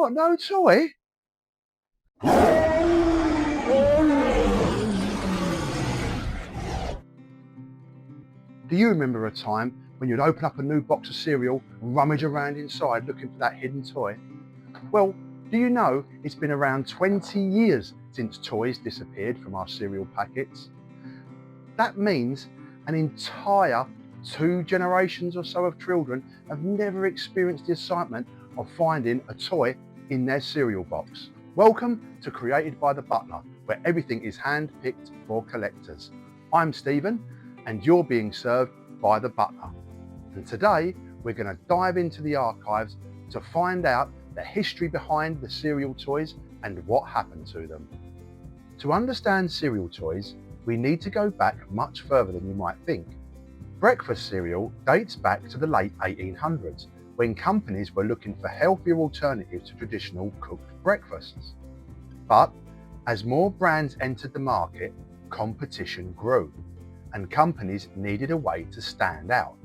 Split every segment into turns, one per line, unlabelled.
What, no toy? Do you remember a time when you'd open up a new box of cereal and rummage around inside looking for that hidden toy? Well, do you know it's been around 20 years since toys disappeared from our cereal packets? That means an entire 2 generations or so of children have never experienced the excitement of finding a toy in their cereal box. Welcome to Created by the Butler, where everything is hand-picked for collectors. I'm Stephen, and you're being served by the Butler. And today, we're going to dive into the archives to find out the history behind the cereal toys and what happened to them. To understand cereal toys, we need to go back much further than you might think. Breakfast cereal dates back to the late 1800s, when companies were looking for healthier alternatives to traditional cooked breakfasts. But as more brands entered the market, competition grew, and companies needed a way to stand out.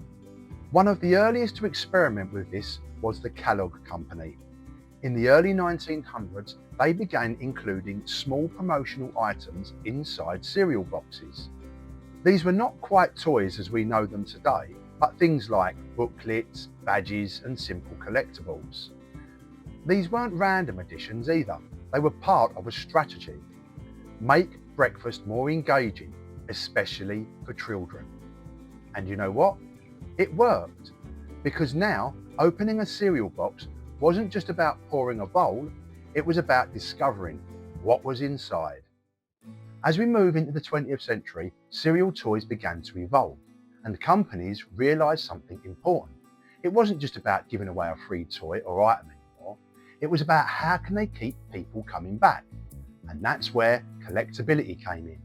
One of the earliest to experiment with this was the Kellogg company. In the early 1900s, they began including small promotional items inside cereal boxes. These were not quite toys as we know them today, but things like booklets, badges, and simple collectibles. These weren't random additions either. They were part of a strategy. Make breakfast more engaging, especially for children. And you know what? It worked, because now opening a cereal box wasn't just about pouring a bowl, it was about discovering what was inside. As we move into the 20th century, cereal toys began to evolve, and companies realised something important. It wasn't just about giving away a free toy or item anymore, it was about how can they keep people coming back, and that's where collectability came in.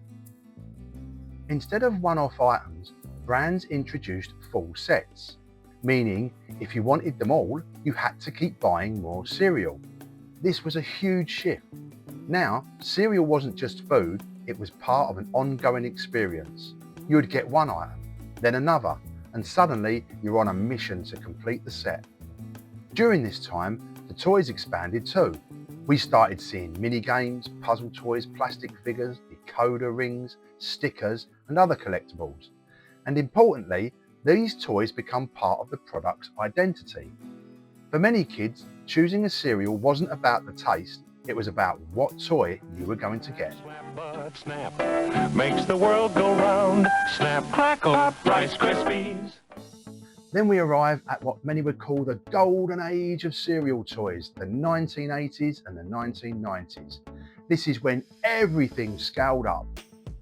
Instead of one-off items, brands introduced full sets, meaning if you wanted them all, you had to keep buying more cereal. This was a huge shift. Now, cereal wasn't just food, it was part of an ongoing experience. You would get one item, then another, and suddenly you're on a mission to complete the set. During this time, the toys expanded too. We started seeing mini games, puzzle toys, plastic figures, decoder rings, stickers, and other collectibles. And importantly, these toys become part of the product's identity. For many kids, choosing a cereal wasn't about the taste, it was about what toy you were going to get.
Snap, bud, snap, makes the world go round. Snap, crackle, Rice Krispies.
Then we arrive at what many would call the golden age of cereal toys, the 1980s and the 1990s. This is when everything scaled up.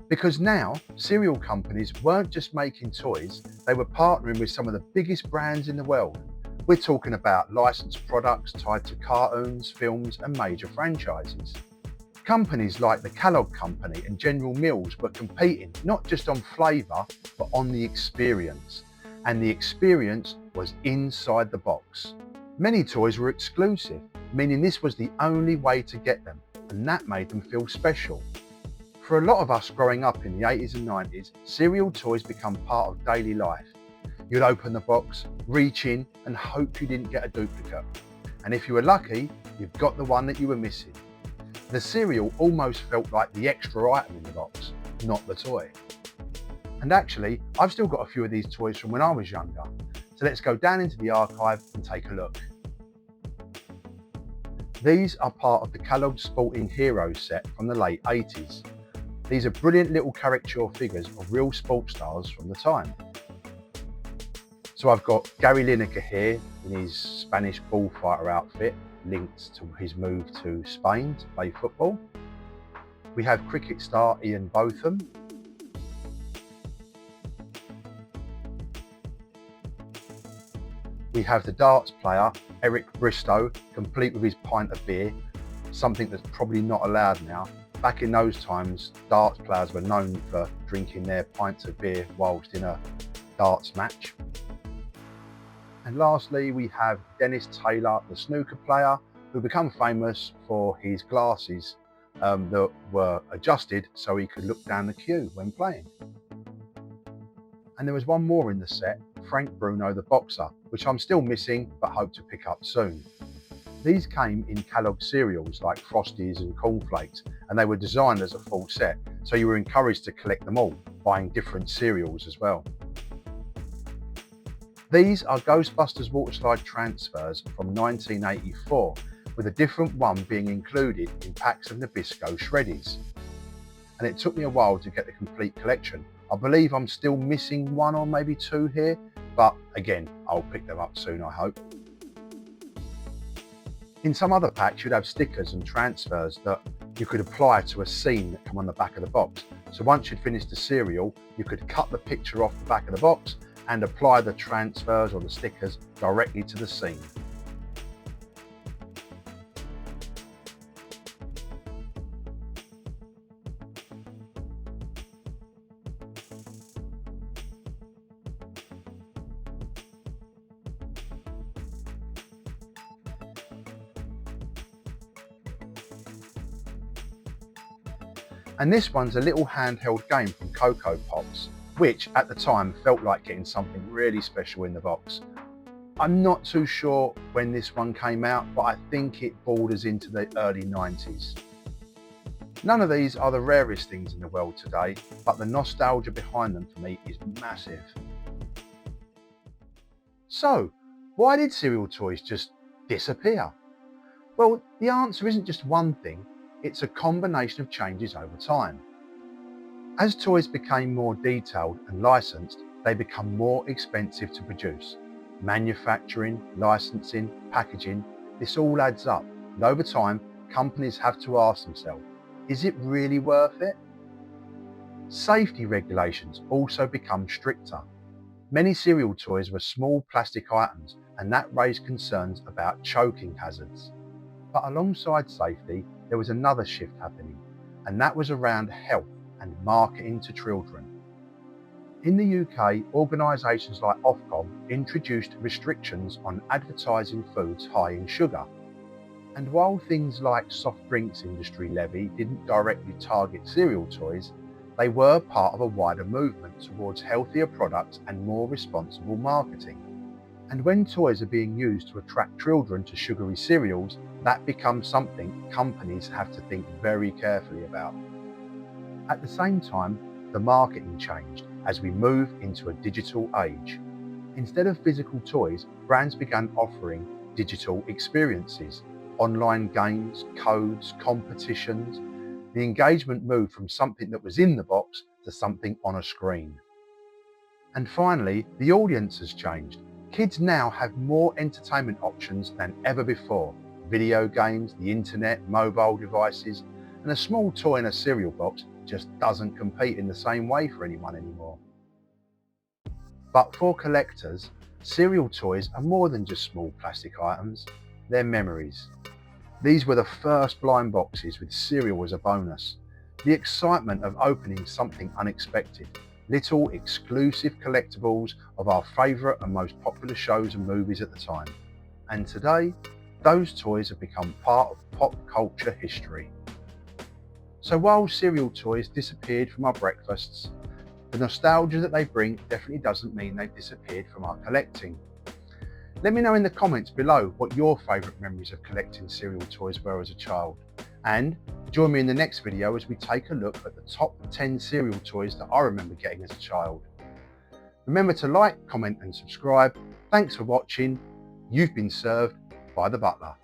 Because now, cereal companies weren't just making toys, they were partnering with some of the biggest brands in the world. We're talking about licensed products tied to cartoons, films, and major franchises. Companies like the Kellogg Company and General Mills were competing not just on flavour, but on the experience. And the experience was inside the box. Many toys were exclusive, meaning this was the only way to get them, and that made them feel special. For a lot of us growing up in the 80s and 90s, cereal toys become part of daily life. You'd open the box, reach in, and hope you didn't get a duplicate. And if you were lucky, you've got the one that you were missing. The cereal almost felt like the extra item in the box, not the toy. And actually, I've still got a few of these toys from when I was younger. So let's go down into the archive and take a look. These are part of the Kellogg Sporting Heroes set from the late 80s. These are brilliant little caricature figures of real sports stars from the time. So I've got Gary Lineker here in his Spanish bullfighter outfit, linked to his move to Spain to play football. We have cricket star Ian Botham. We have the darts player Eric Bristow, complete with his pint of beer, something that's probably not allowed now. Back in those times, darts players were known for drinking their pints of beer whilst in a darts match. And lastly, we have Dennis Taylor, the snooker player, who became famous for his glasses that were adjusted so he could look down the cue when playing. And there was one more in the set, Frank Bruno the boxer, which I'm still missing but hope to pick up soon. These came in Kellogg cereals like Frosties and cornflakes, and they were designed as a full set, so you were encouraged to collect them all, buying different cereals as well. These are Ghostbusters waterslide transfers from 1984, with a different one being included in packs of Nabisco Shreddies. And it took me a while to get the complete collection. I believe I'm still missing one or maybe two here, but again, I'll pick them up soon, I hope. In some other packs, you'd have stickers and transfers that you could apply to a scene that come on the back of the box. So once you'd finished the cereal, you could cut the picture off the back of the box and apply the transfers or the stickers directly to the scene. And this one's a little handheld game from Cocoa Pops, which at the time felt like getting something really special in the box. I'm not too sure when this one came out, but I think it borders into the early 90s. None of these are the rarest things in the world today, but the nostalgia behind them for me is massive. So, why did cereal toys just disappear? Well, the answer isn't just one thing, it's a combination of changes over time. As toys became more detailed and licensed, they become more expensive to produce. Manufacturing, licensing, packaging, this all adds up, and over time, companies have to ask themselves, is it really worth it? Safety regulations also become stricter. Many cereal toys were small plastic items, and that raised concerns about choking hazards. But alongside safety, there was another shift happening, and that was around health and marketing to children. In the UK, organisations like Ofcom introduced restrictions on advertising foods high in sugar. And while things like soft drinks industry levy didn't directly target cereal toys, they were part of a wider movement towards healthier products and more responsible marketing. And when toys are being used to attract children to sugary cereals, that becomes something companies have to think very carefully about. At the same time, the marketing changed as we move into a digital age. Instead of physical toys, brands began offering digital experiences, online games, codes, competitions. The engagement moved from something that was in the box to something on a screen. And finally, the audience has changed. Kids now have more entertainment options than ever before. Video games, the internet, mobile devices, and a small toy in a cereal box just doesn't compete in the same way for anyone anymore. But for collectors, cereal toys are more than just small plastic items, they're memories. These were the first blind boxes with cereal as a bonus. The excitement of opening something unexpected, little exclusive collectibles of our favourite and most popular shows and movies at the time. And today, those toys have become part of pop culture history. So while cereal toys disappeared from our breakfasts, the nostalgia that they bring definitely doesn't mean they've disappeared from our collecting. Let me know in the comments below what your favourite memories of collecting cereal toys were as a child. And join me in the next video as we take a look at the top 10 cereal toys that I remember getting as a child. Remember to like, comment and subscribe. Thanks for watching. You've been served by the Butler.